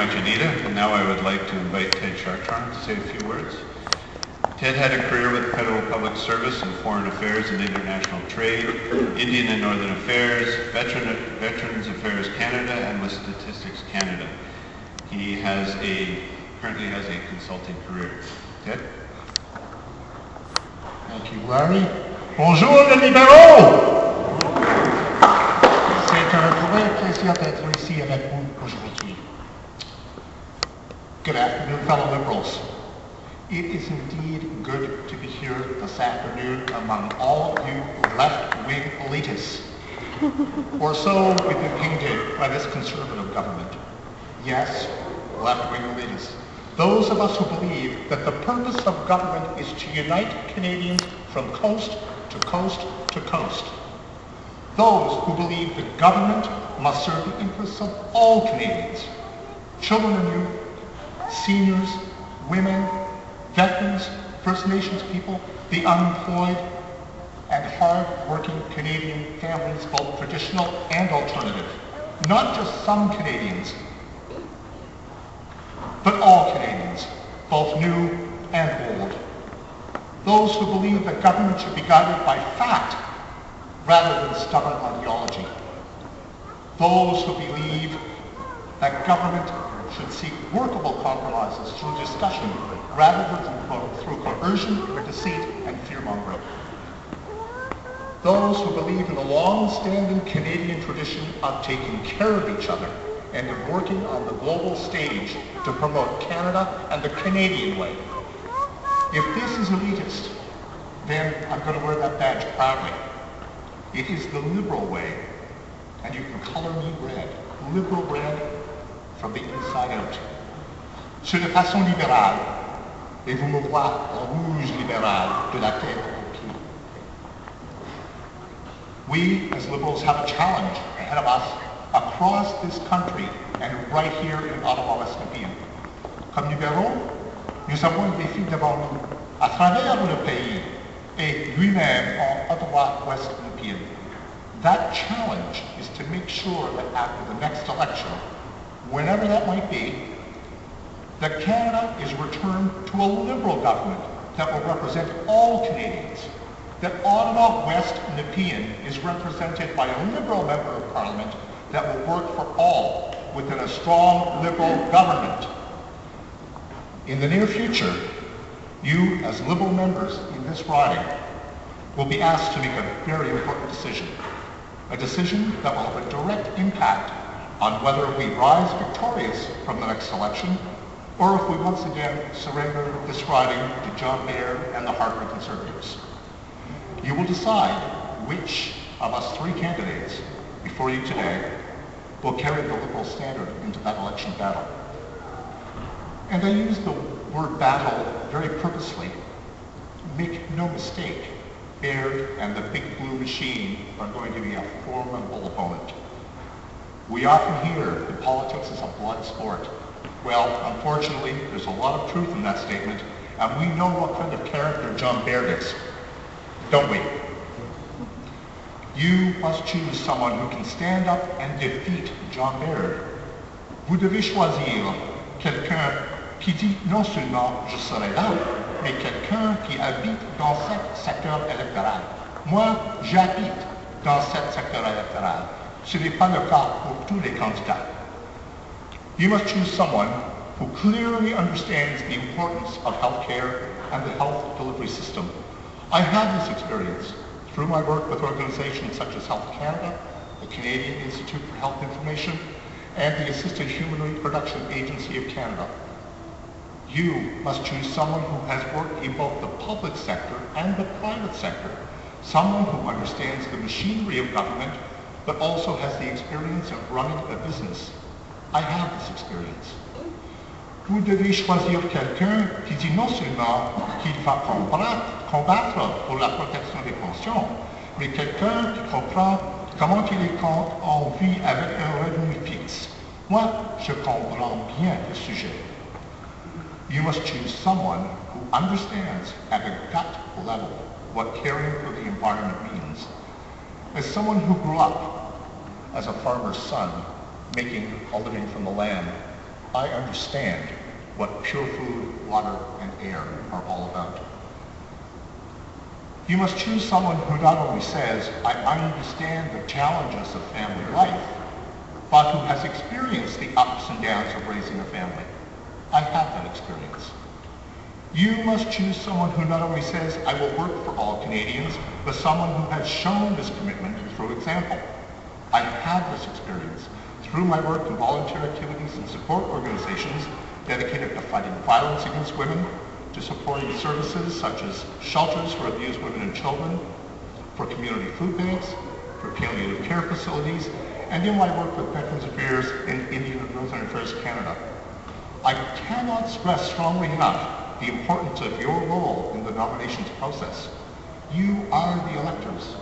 much, Anita. And now I would like to invite Ted Chartrand to say a few words. Ted had a career with Federal Public Service in Foreign Affairs and International Trade, Indian and Northern Affairs, Veterans Affairs Canada, and with Statistics Canada. He currently has a consulting career. Ted? Thank you, Larry. Bonjour les libéraux! C'est un vrai plaisir d'être ici avec vous aujourd'hui. Good afternoon, fellow liberals. It is indeed good to be here this afternoon among all of you left-wing elitists. Or so we've been painted by this conservative government. Yes, left-wing elitists. Those of us who believe that the purpose of government is to unite Canadians from coast to coast to coast. Those who believe that government must serve the interests of all Canadians, children and youth, seniors, women, veterans, First Nations people, the unemployed, and hard-working Canadian families, both traditional and alternative. Not just some Canadians, but all Canadians, both new and old. Those who believe that government should be guided by fact rather than stubborn ideology. Those who believe that government should seek workable compromises through discussion rather than through coercion, deceit, and fear-mongering. Those who believe in the long-standing Canadian tradition of taking care of each other and of working on the global stage to promote Canada and the Canadian way. If this is elitist, then I'm going to wear that badge proudly. It is the liberal way, and you can color me red. Liberal red from the inside out. Je suis de façon libérale, et vous me voyez en rouge libéral de la tête aux pieds. We, as liberals, have a challenge ahead of us across this country and right here in Ottawa, West-Nepean. Comme libéraux, nous avons un défi devant nous à travers le pays et lui-même en Ottawa, West-Nepean. That challenge is to make sure that after the next election, whenever that might be, that Canada is returned to a Liberal government that will represent all Canadians, that Ottawa West-Nepean is represented by a Liberal member of Parliament that will work for all within a strong Liberal government. In the near future, you as Liberal members in this riding will be asked to make a very important decision. A decision that will have a direct impact on whether we rise victorious from the next election or if we once again surrender this riding to John Baird and the Harper Conservatives. You will decide which of us three candidates before you today will carry the Liberal standard into that election battle. And I use the word battle very purposely. Make no mistake, Baird and the big blue machine are going to be a formidable opponent. We often hear that politics is a blood sport. Well, unfortunately, there's a lot of truth in that statement, and we know what kind of character John Baird is, don't we? You must choose someone who can stand up and defeat John Baird. Vous devez choisir quelqu'un qui dit non seulement je serai là, mais quelqu'un qui habite dans ce secteur électoral. Moi, j'habite dans ce secteur électoral. Ce n'est pas le cas pour tous les candidats. You must choose someone who clearly understands the importance of healthcare and the health delivery system. I have this experience through my work with organizations such as Health Canada, the Canadian Institute for Health Information, and the Assisted Human Reproduction Agency of Canada. You must choose someone who has worked in both the public sector and the private sector, someone who understands the machinery of government, but also has the experience of running a business. I have this experience. Vous devez choisir quelqu'un qui dit non seulement qu'il va combattre pour la protection des pensions, mais quelqu'un qui comprend comment il est en vie avec un revenu fixe. Moi, je comprends bien le sujet. You must choose someone who understands at a gut level what caring for the environment means. As someone who grew up as a farmer's son, making a living from the land, I understand what pure food, water, and air are all about. You must choose someone who not only says, I understand the challenges of family life, but who has experienced the ups and downs of raising a family. I have that experience. You must choose someone who not only says, I will work for all Canadians, but someone who has shown this commitment through example. I have this experience through my work in volunteer activities and support organizations dedicated to fighting violence against women, to supporting services such as shelters for abused women and children, for community food banks, for palliative care facilities, and in my work with Veterans Affairs in Indian and Northern Affairs Canada. I cannot stress strongly enough the importance of your role in the nominations process. You are the electors.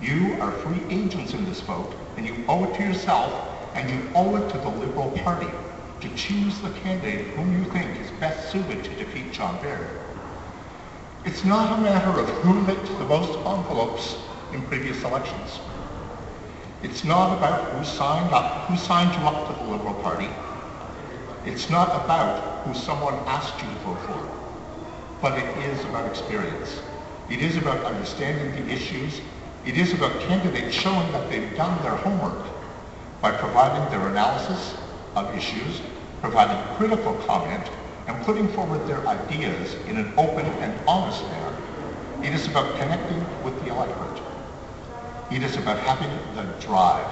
You are free agents in this vote, and you owe it to yourself, and you owe it to the Liberal Party to choose the candidate whom you think is best suited to defeat John Baird. It's not a matter of who licked the most envelopes in previous elections. It's not about who signed you up to the Liberal Party. It's not about who someone asked you to vote for, but it is about experience. It is about understanding the issues. It is about candidates showing that they've done their homework by providing their analysis of issues, providing critical comment, and putting forward their ideas in an open and honest manner. It is about connecting with the electorate. It is about having the drive,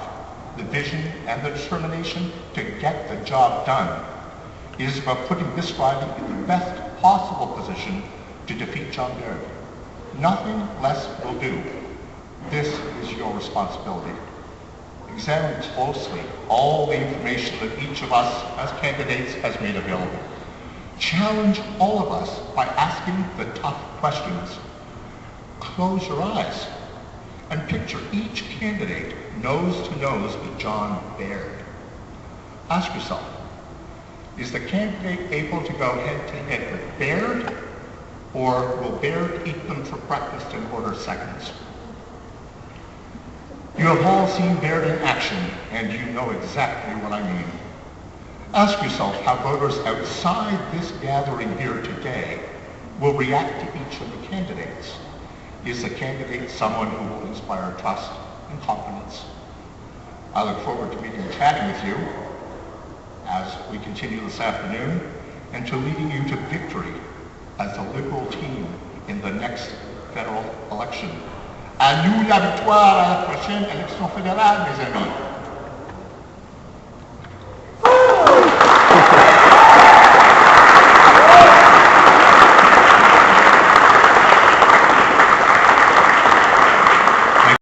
the vision, and the determination to get the job done. It is about putting this riding in the best possible position to defeat John Baird. Nothing less will do. This is your responsibility. Examine closely all the information that each of us as candidates has made available. Challenge all of us by asking the tough questions. Close your eyes and picture each candidate nose to nose with John Baird. Ask yourself, is the candidate able to go head to head with Baird, or will Baird eat them for breakfast in order seconds? You have all seen Baird in action, and you know exactly what I mean. Ask yourself how voters outside this gathering here today will react to each of the candidates. Is the candidate someone who will inspire trust and confidence? I look forward to meeting and chatting with you as we continue this afternoon, and to leading you to victory as the Liberal team in the next federal election. À nous la victoire à la prochaine élection fédérale, mes amis.